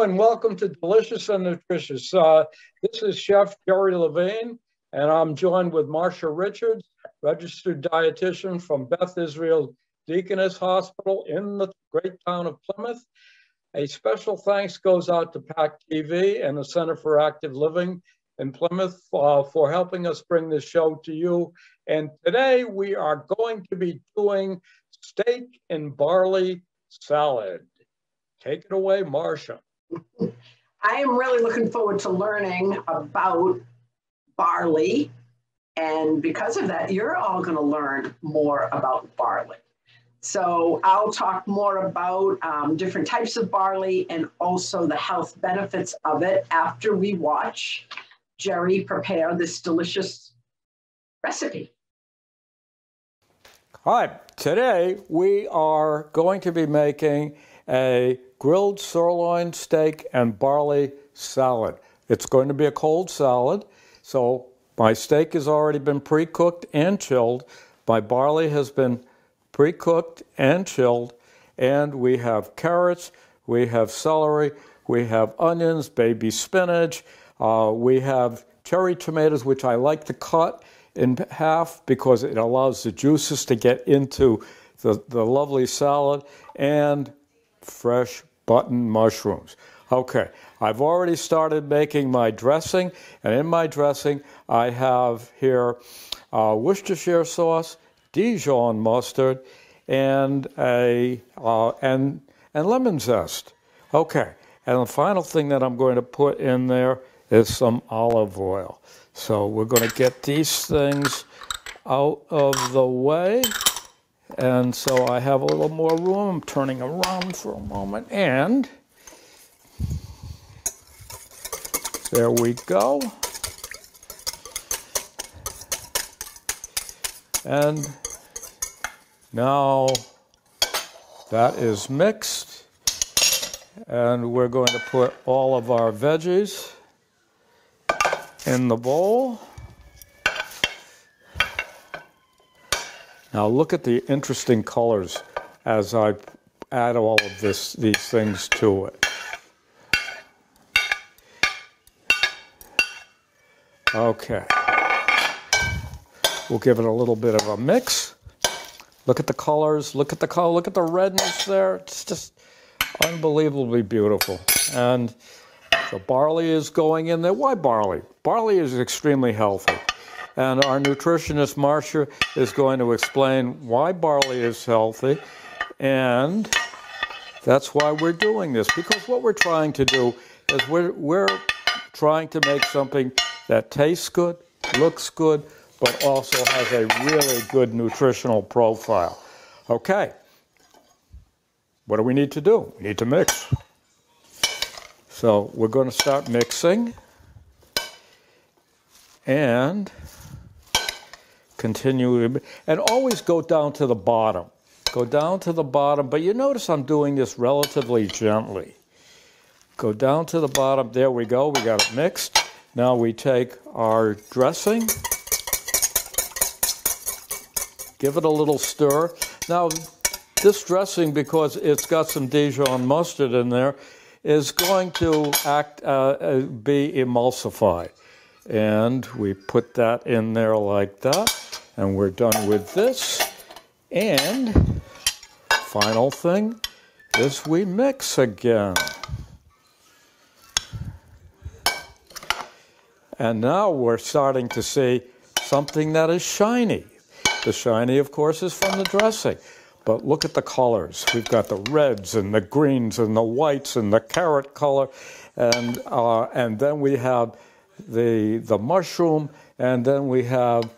and welcome to Delicious and Nutritious. This is Chef Jerry Levine, and I'm joined with Marcia Richards, registered dietitian from Beth Israel Deaconess Hospital in the great town of Plymouth. A special thanks goes out to PAC TV and the Center for Active Living in Plymouth for helping us bring this show to you. And today we are going to be doing steak and barley salad. Take it away, Marcia. I am really looking forward to learning about barley. And because of that, you're all going to learn more about barley. So I'll talk more about different types of barley and also the health benefits of it after we watch Jerry prepare this delicious recipe. Hi, today we are going to be making a grilled sirloin steak and barley salad. It's going to be a cold salad. So my steak has already been pre-cooked and chilled. My barley has been pre-cooked and chilled. And we have carrots, we have celery, we have onions, baby spinach. We have cherry tomatoes, which I like to cut in half because it allows the juices to get into the lovely salad, and fresh button mushrooms. Okay, I've already started making my dressing, and in my dressing I have here Worcestershire sauce, Dijon mustard, and and lemon zest. Okay, and the final thing that I'm going to put in there is some olive oil. So we're going to get these things out of the way. And so I have a little more room. I'm turning around for a moment, and there we go. And now that is mixed, and we're going to put all of our veggies in the bowl. Now look at the interesting colors as I add all of these things to it. Okay. We'll give it a little bit of a mix. Look at the colors, look at the color, look at the redness there. It's just unbelievably beautiful. And the barley is going in there. Why barley? Barley is extremely healthy. And our nutritionist, Marcia, is going to explain why barley is healthy. And that's why we're doing this. Because what we're trying to do is we're trying to make something that tastes good, looks good, but also has a really good nutritional profile. Okay. What do we need to do? We need to mix. So we're going to start mixing. And continue, and always go down to the bottom. Go down to the bottom, but you notice I'm doing this relatively gently. Go down to the bottom. There we go. We got it mixed. Now we take our dressing. Give it a little stir. Now, this dressing, because it's got some Dijon mustard in there, is going to be emulsified. And we put that in there like that. And we're done with this. And final thing is we mix again. And now we're starting to see something that is shiny. The shiny, of course, is from the dressing. But look at the colors. We've got the reds and the greens and the whites and the carrot color. And then we have the mushroom, and then we have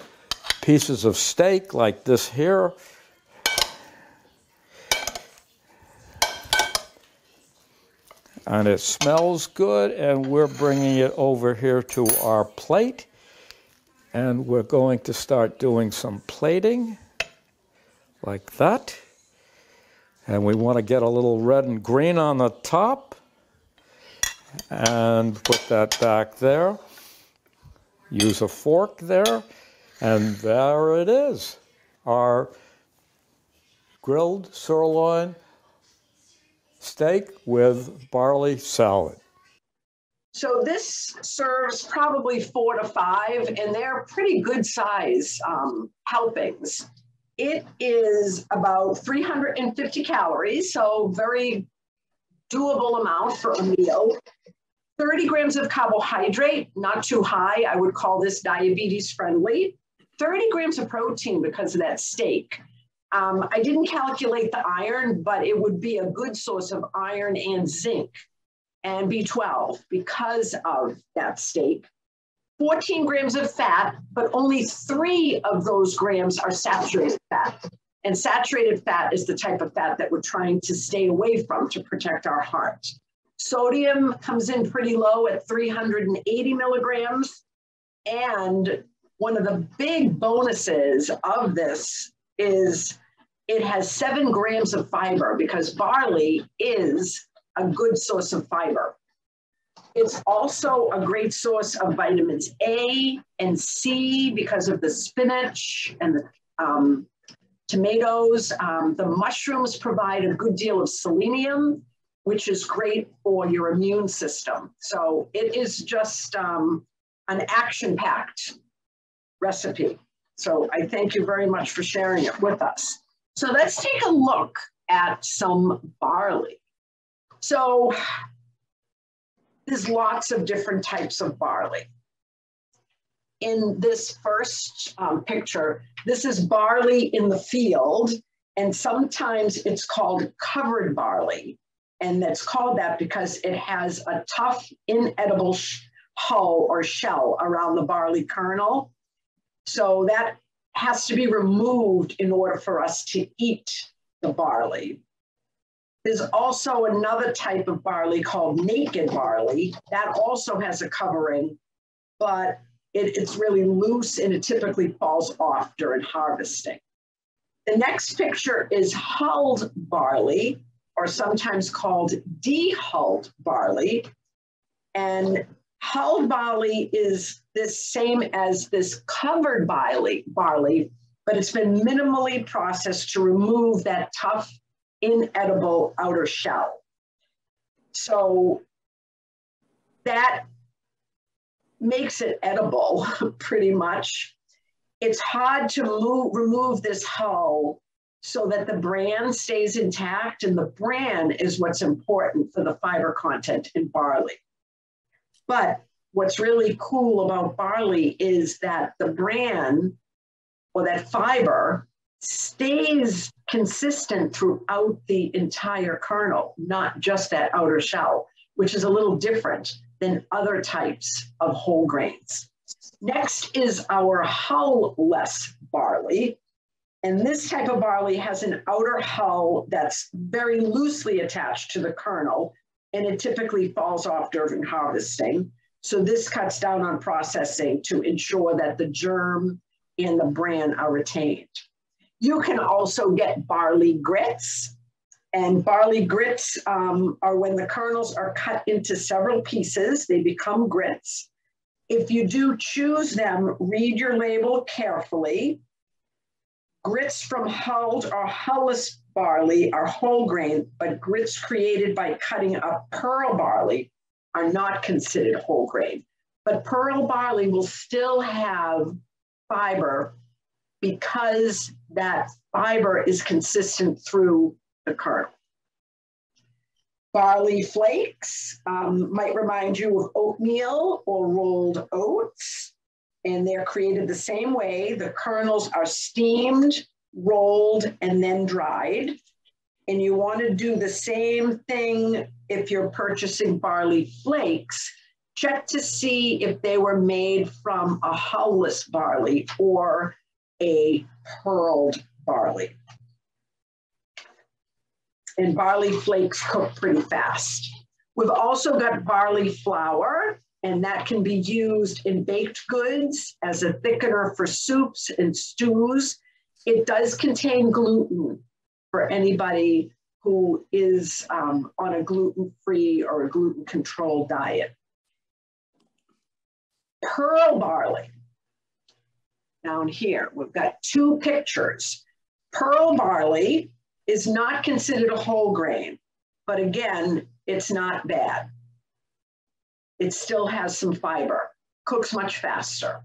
pieces of steak like this here. And it smells good, and we're bringing it over here to our plate. And we're going to start doing some plating like that. And we want to get a little red and green on the top. And put that back there. Use a fork there. And there it is. Our grilled sirloin steak with barley salad. So this serves probably 4 to 5, and they're pretty good size helpings. It is about 350 calories, so very doable amount for a meal. 30 grams of carbohydrate, not too high. I would call this diabetes friendly. 30 grams of protein because of that steak. I didn't calculate the iron, but it would be a good source of iron and zinc and B12 because of that steak. 14 grams of fat, but only 3 of those grams are saturated fat. And saturated fat is the type of fat that we're trying to stay away from to protect our heart. Sodium comes in pretty low at 380 milligrams. And one of the big bonuses of this is it has 7 grams of fiber because barley is a good source of fiber. It's also a great source of vitamins A and C because of the spinach and the tomatoes. The mushrooms provide a good deal of selenium, which is great for your immune system. So it is just an action-packed recipe. So I thank you very much for sharing it with us. So let's take a look at some barley. So there's lots of different types of barley. In this first picture, this is barley in the field, and sometimes it's called covered barley. And that's called that because it has a tough, inedible hull or shell around the barley kernel. So that has to be removed in order for us to eat the barley. There's also another type of barley called naked barley. That also has a covering, but it's really loose and it typically falls off during harvesting. The next picture is hulled barley, or sometimes called dehulled barley. And hulled barley is the same as this covered barley, but it's been minimally processed to remove that tough, inedible outer shell. So that makes it edible pretty much. It's hard to remove this hull so that the bran stays intact, and the bran is what's important for the fiber content in barley. But what's really cool about barley is that the bran, or that fiber, stays consistent throughout the entire kernel, not just that outer shell, which is a little different than other types of whole grains. Next is our hull-less barley. And this type of barley has an outer hull that's very loosely attached to the kernel, and it typically falls off during harvesting. So this cuts down on processing to ensure that the germ and the bran are retained. You can also get barley grits, and barley grits are when the kernels are cut into several pieces, they become grits. If you do choose them, read your label carefully. Grits from hulled or hullless barley are whole grain, but grits created by cutting up pearl barley are not considered whole grain. But pearl barley will still have fiber because that fiber is consistent through the kernel. Barley flakes might remind you of oatmeal or rolled oats, and they're created the same way. The kernels are steamed, rolled, and then dried. And you want to do the same thing if you're purchasing barley flakes. Check to see if they were made from a hullless barley or a pearled barley. And barley flakes cook pretty fast. We've also got barley flour, and that can be used in baked goods as a thickener for soups and stews. It does contain gluten for anybody who is on a gluten-free or a gluten-controlled diet. Pearl barley. Down here, we've got 2 pictures. Pearl barley is not considered a whole grain. but again, it's not bad. It still has some fiber, cooks much faster.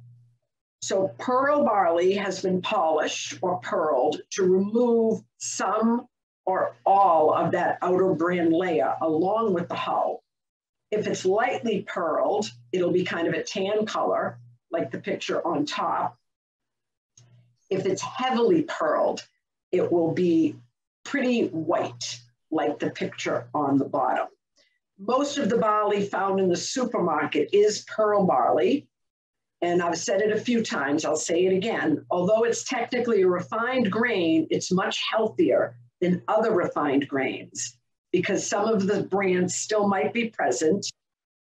So pearl barley has been polished or pearled to remove some or all of that outer bran layer along with the hull. If it's lightly pearled, it'll be kind of a tan color, like the picture on top. If it's heavily pearled, it will be pretty white, like the picture on the bottom. Most of the barley found in the supermarket is pearl barley. And I've said it a few times, I'll say it again. Although it's technically a refined grain, it's much healthier than other refined grains because some of the brands still might be present.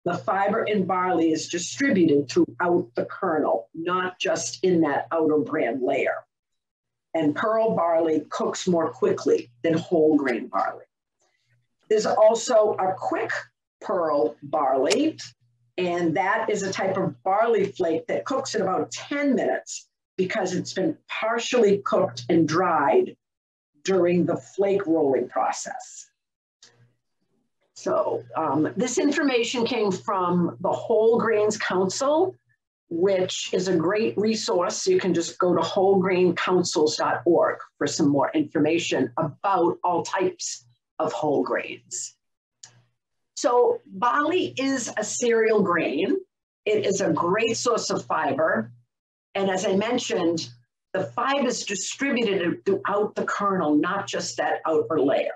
The fiber in barley is distributed throughout the kernel, not just in that outer bran layer. And pearl barley cooks more quickly than whole grain barley. There's also a quick pearl barley, and that is a type of barley flake that cooks in about 10 minutes because it's been partially cooked and dried during the flake rolling process. So this information came from the Whole Grains Council, which is a great resource. You can just go to wholegraincouncils.org for some more information about all types of whole grains. So barley is a cereal grain. It is a great source of fiber. And as I mentioned, the fiber is distributed throughout the kernel, not just that outer layer.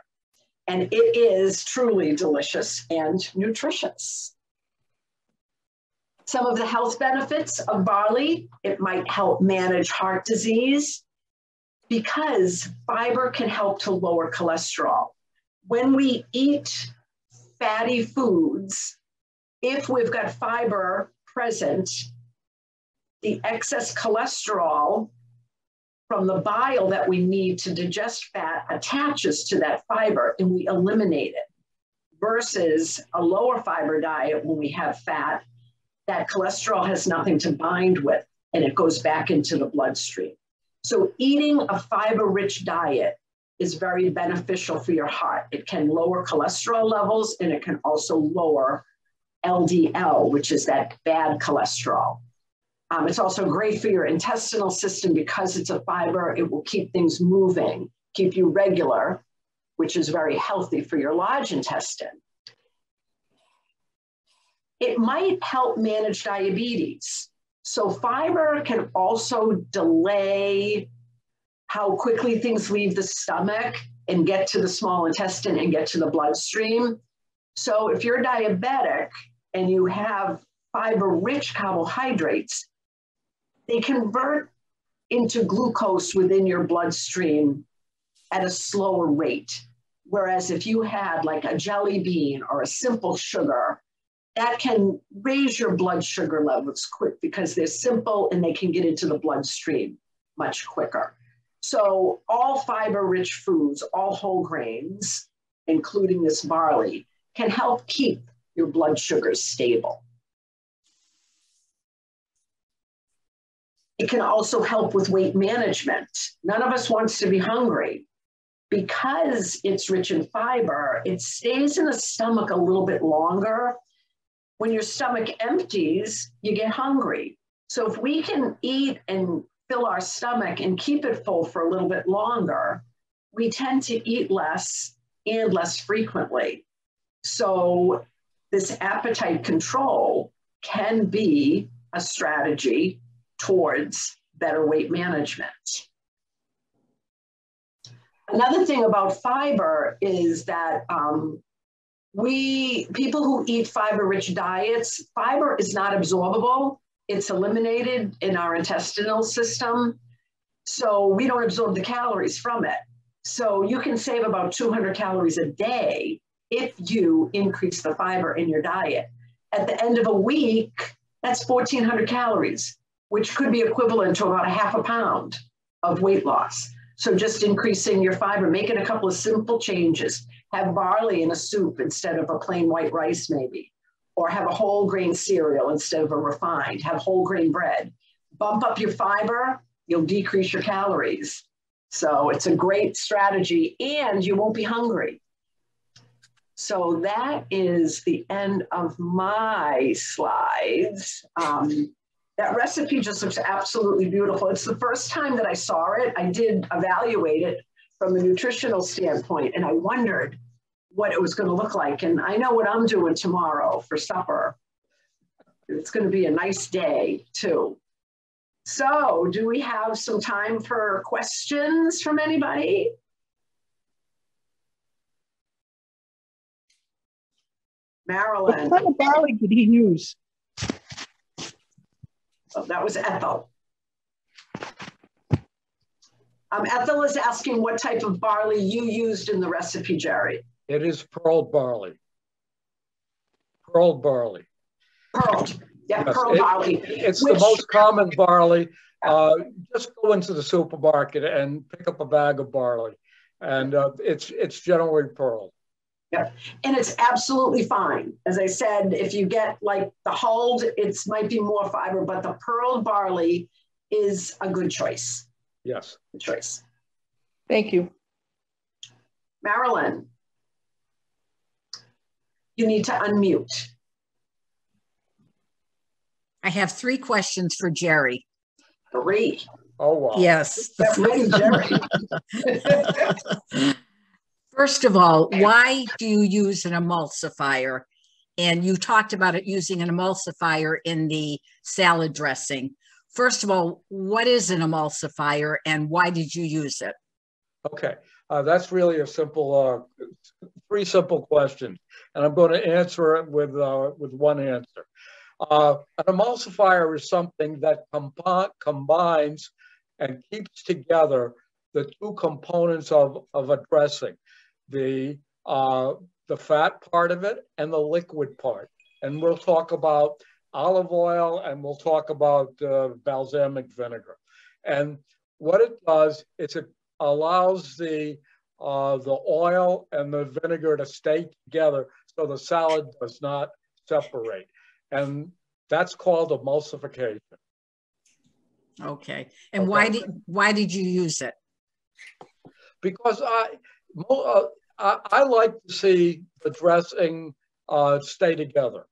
And it is truly delicious and nutritious. Some of the health benefits of barley, it might help manage heart disease because fiber can help to lower cholesterol. When we eat fatty foods, if we've got fiber present, the excess cholesterol from the bile that we need to digest fat attaches to that fiber and we eliminate it. Versus a lower fiber diet, when we have fat, that cholesterol has nothing to bind with and it goes back into the bloodstream. So eating a fiber-rich diet is very beneficial for your heart. It can lower cholesterol levels and it can also lower LDL, which is that bad cholesterol. It's also great for your intestinal system because it's a fiber. It will keep things moving, keep you regular, which is very healthy for your large intestine. It might help manage diabetes. So fiber can also delay how quickly things leave the stomach and get to the small intestine and get to the bloodstream. So if you're diabetic and you have fiber-rich carbohydrates, they convert into glucose within your bloodstream at a slower rate. Whereas if you had like a jelly bean or a simple sugar, that can raise your blood sugar levels quick because they're simple and they can get into the bloodstream much quicker. So all fiber-rich foods, all whole grains, including this barley, can help keep your blood sugars stable. It can also help with weight management. None of us wants to be hungry. Because it's rich in fiber, it stays in the stomach a little bit longer. When your stomach empties, you get hungry. So if we can eat and fill our stomach and keep it full for a little bit longer, we tend to eat less and less frequently. So this appetite control can be a strategy towards better weight management. Another thing about fiber is that people who eat fiber-rich diets, fiber is not absorbable. It's eliminated in our intestinal system. So we don't absorb the calories from it. So you can save about 200 calories a day if you increase the fiber in your diet. At the end of a week, that's 1,400 calories, which could be equivalent to about a half a pound of weight loss. So just increasing your fiber, making a couple of simple changes. Have barley in a soup instead of a plain white rice maybe, or have a whole grain cereal instead of a refined, have whole grain bread. Bump up your fiber, you'll decrease your calories. So it's a great strategy and you won't be hungry. So that is the end of my slides. That recipe just looks absolutely beautiful. It's the first time that I saw it. I did evaluate it from a nutritional standpoint, and I wondered what it was going to look like. And I know what I'm doing tomorrow for supper. It's going to be a nice day, too. So do we have some time for questions from anybody? Marilyn. What kind of barley did he use? Oh, that was Ethel. Ethel is asking what type of barley you used in the recipe, Jerry. It is pearled barley. Pearled barley. Pearled. Yeah, Yes, pearl barley. It's the most common barley. Just go into the supermarket and pick up a bag of barley, and it's generally pearled. Yeah, and it's absolutely fine. As I said, if you get like the hulled, it might be more fiber, but the pearled barley is a good choice. Yes. Good choice. Thank you. Marilyn, you need to unmute. I have 3 questions for Jerry. 3. Oh, wow. Yes. Get ready, Jerry. First of all, why do you use an emulsifier? And you talked about it using an emulsifier in the salad dressing. First of all, what is an emulsifier and why did you use it? Okay, that's really a simple, 3 simple questions, and I'm going to answer it with one answer. An emulsifier is something that combines and keeps together the 2 components of a dressing, the fat part of it and the liquid part. And we'll talk about olive oil and we'll talk about balsamic vinegar. And what it does is it allows the oil and the vinegar to stay together so the salad does not separate. And that's called emulsification. Okay. And okay. Why did you use it? Because I like to see the dressing stay together.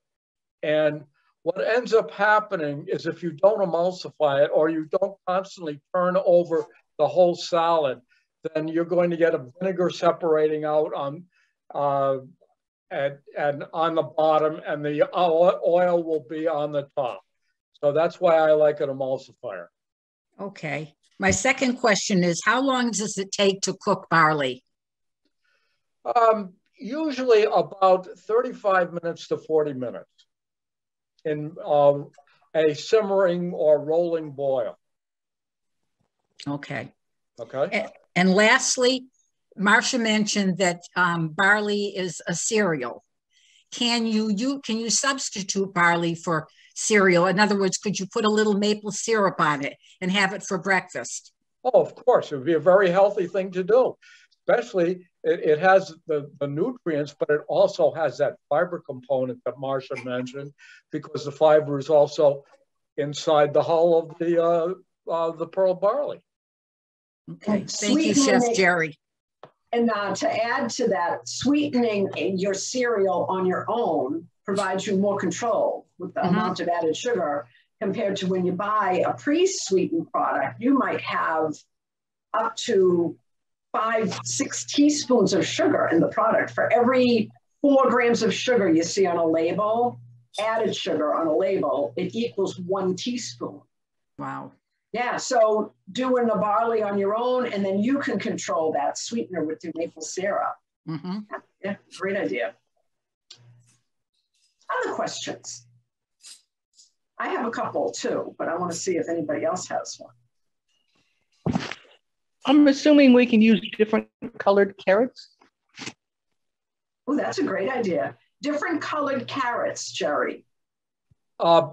And what ends up happening is if you don't emulsify it or you don't constantly turn over the whole salad, then you're going to get a vinegar separating out on and on the bottom, and the oil will be on the top. So that's why I like an emulsifier. Okay. My second question is, how long does it take to cook barley? Usually about 35 minutes to 40 minutes in a simmering or rolling boil. Okay. Okay. And lastly, Marcia mentioned that barley is a cereal. Can you substitute barley for cereal? In other words, could you put a little maple syrup on it and have it for breakfast? Oh, of course. It would be a very healthy thing to do. Especially, it has the nutrients, but it also has that fiber component that Marcia mentioned, because the fiber is also inside the hull of the pearl barley. Okay. Thank you, Chef Jerry. And to add to that, sweetening your cereal on your own provides you more control with the amount of added sugar compared to when you buy a pre-sweetened product. You might have up to 5-6 teaspoons of sugar in the product. For every 4 grams of sugar you see on a label, added sugar on a label, it equals 1 teaspoon. Wow. Yeah, so doing the barley on your own, and then you can control that sweetener with your maple syrup. Yeah, great idea. Other questions? I have a couple too, but I want to see if anybody else has one. I'm assuming we can use different colored carrots. Oh, that's a great idea. Different colored carrots, Jerry. I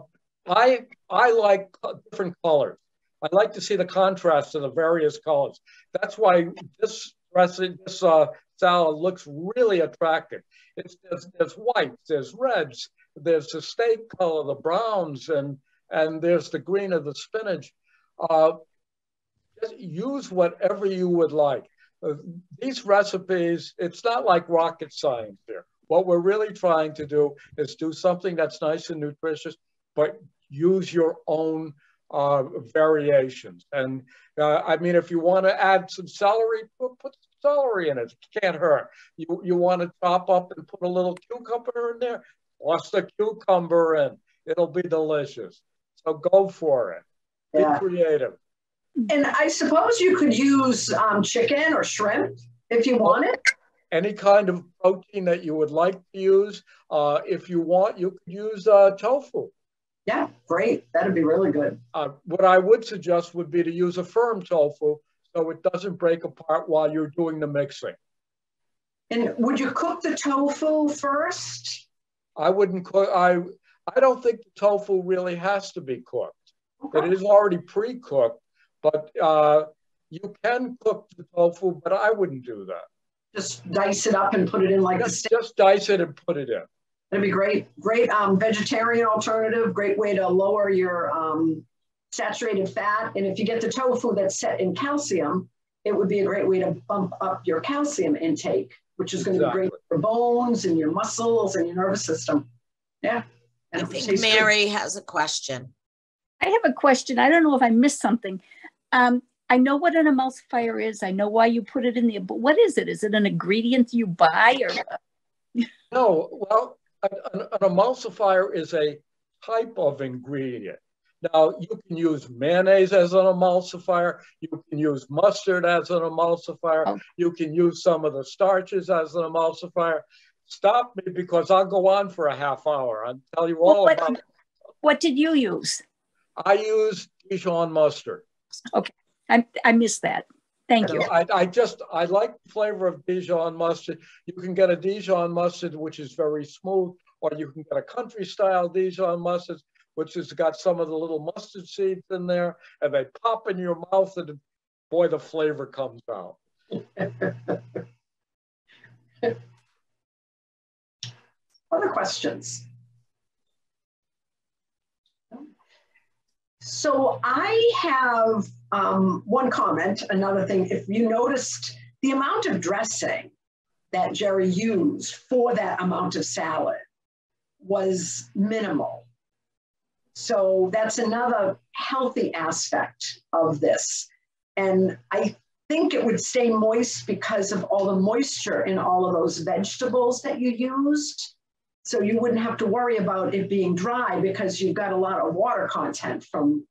like different colors. I like to see the contrast of the various colors. That's why this salad looks really attractive. There's whites, there's reds, there's the steak color, the browns, and there's the green of the spinach. Just use whatever you would like. These recipes, it's not like rocket science here. What we're really trying to do is do something that's nice and nutritious, but use your own variations. And I mean, if you want to add some celery, put some celery in it. It can't hurt. You want to chop up and put a little cucumber in there, toss the cucumber in. It'll be delicious. So go for it. Be creative. And I suppose you could use chicken or shrimp if you want it. Any kind of protein that you would like to use. If you want, you could use tofu. Yeah, great. That'd be really good. What I would suggest would be to use a firm tofu so it doesn't break apart while you're doing the mixing. And would you cook the tofu first? I wouldn't cook. I don't think the tofu really has to be cooked. Okay. It is already pre-cooked, but you can cook the tofu, but I wouldn't do that. Just dice it up and put it in like a steak. Just dice it and put it in. That'd be great. Great vegetarian alternative. Great way to lower your saturated fat. And if you get the tofu that's set in calcium, it would be a great way to bump up your calcium intake, which is going to be great for your bones and your muscles and your nervous system. Yeah. And I think Mary has a question. I have a question. I don't know if I missed something. I know what an emulsifier is. I know why you put it in there, but what is it? Is it an ingredient you buy or? No, well, an emulsifier is a type of ingredient. Now, you can use mayonnaise as an emulsifier. You can use mustard as an emulsifier. Oh. You can use some of the starches as an emulsifier. Stop me because I'll go on for a half hour. I'll tell you all about it. What did you use? I use Dijon mustard. Okay, I missed that. Thank you. I like the flavor of Dijon mustard. You can get a Dijon mustard, which is very smooth, or you can get a country style Dijon mustard, which has got some of the little mustard seeds in there, and they pop in your mouth, and boy, the flavor comes out. Other questions? So I have one comment, another thing. If you noticed the amount of dressing that Jerry used for that amount of salad was minimal. So that's another healthy aspect of this. And I think it would stay moist because of all the moisture in all of those vegetables that you used. So you wouldn't have to worry about it being dry because you've got a lot of water content from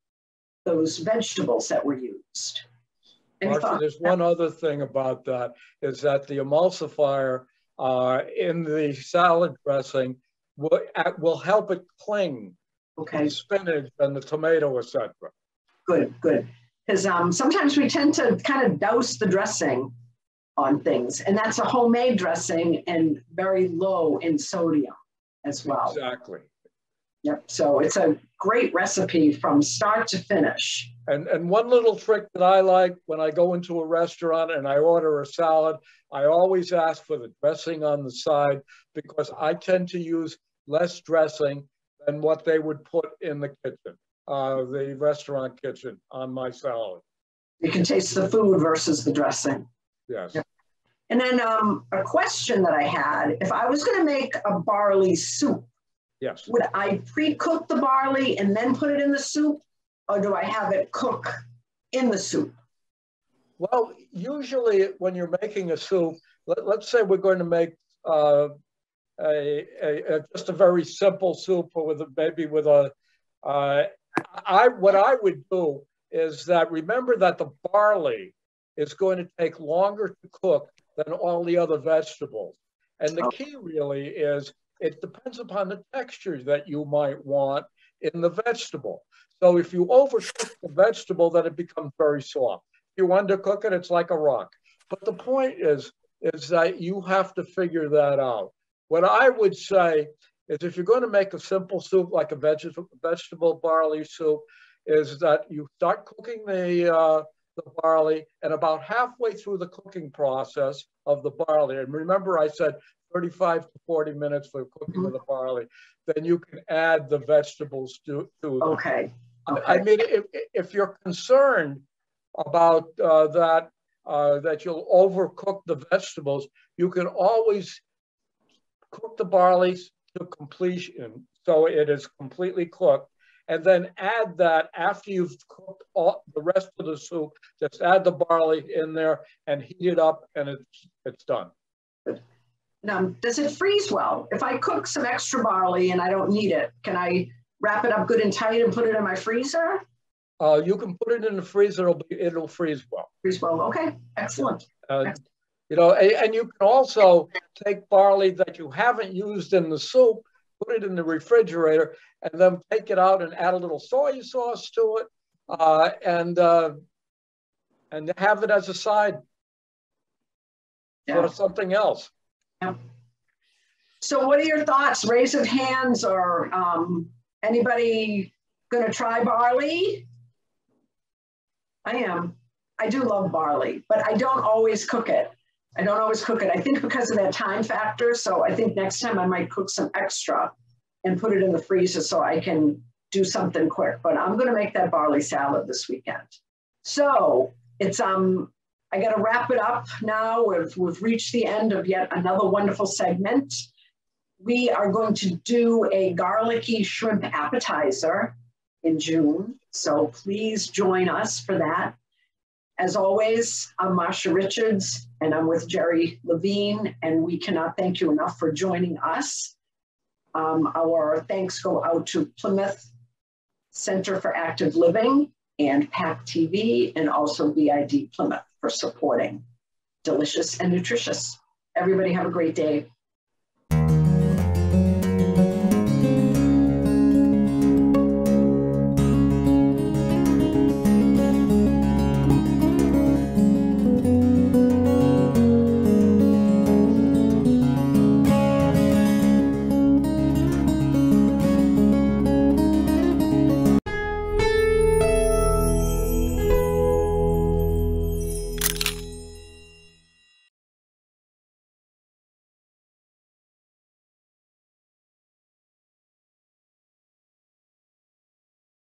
those vegetables that were used. Marcia, there's one other thing about that, is that the emulsifier in the salad dressing will help it cling to the spinach and the tomato, etc. Good, good. Because sometimes we tend to kind of douse the dressing on things, and that's a homemade dressing and very low in sodium as well. Exactly. Yep. So it's a great recipe from start to finish. And one little trick that I like when I go into a restaurant and I order a salad, I always ask for the dressing on the side because I tend to use less dressing than what they would put in the kitchen, the restaurant kitchen on my salad. You can taste the food versus the dressing. Yes. Yep. And then a question that I had, if I was going to make a barley soup, yes, would I pre-cook the barley and then put it in the soup, or do I have it cook in the soup? Well, usually when you're making a soup, let's say we're going to make just a very simple soup with what I would do is that remember that the barley is going to take longer to cook than all the other vegetables. And the key really is it depends upon the texture that you might want in the vegetable. So if you overcook the vegetable, then it becomes very soft. If you undercook it, it's like a rock. But the point is that you have to figure that out. What I would say is if you're going to make a simple soup like a vegetable barley soup, is that you start cooking the barley, and about halfway through the cooking process of the barley, and remember I said 35 to 40 minutes for cooking of the barley, then you can add the vegetables to them. Okay. I mean, if you're concerned about that you'll overcook the vegetables, you can always cook the barley to completion, so it is completely cooked, and then add that after you've cooked all the rest of the soup. Just add the barley in there and heat it up, and it's done. Now, does it freeze well? If I cook some extra barley and I don't need it, can I wrap it up good and tight and put it in my freezer? You can put it in the freezer; it'll freeze well. Freeze well. Okay, excellent. You know, and you can also take barley that you haven't used in the soup, put it in the refrigerator, and then take it out and add a little soy sauce to it, and have it as a side for something else. Yeah. So what are your thoughts? Raise of hands, or anybody going to try barley? I am. I do love barley, but I don't always cook it. I think because of that time factor. So I think next time I might cook some extra and put it in the freezer so I can do something quick. But I'm going to make that barley salad this weekend. So it's I got to wrap it up now. We've reached the end of yet another wonderful segment. We are going to do a garlicky shrimp appetizer in June. So please join us for that. As always, I'm Marcia Richards, and I'm with Jerry Levine, and we cannot thank you enough for joining us. Our thanks go out to Plymouth Center for Active Living and PAC TV, and also BID-Plymouth for supporting Delicious and Nutritious. Everybody have a great day.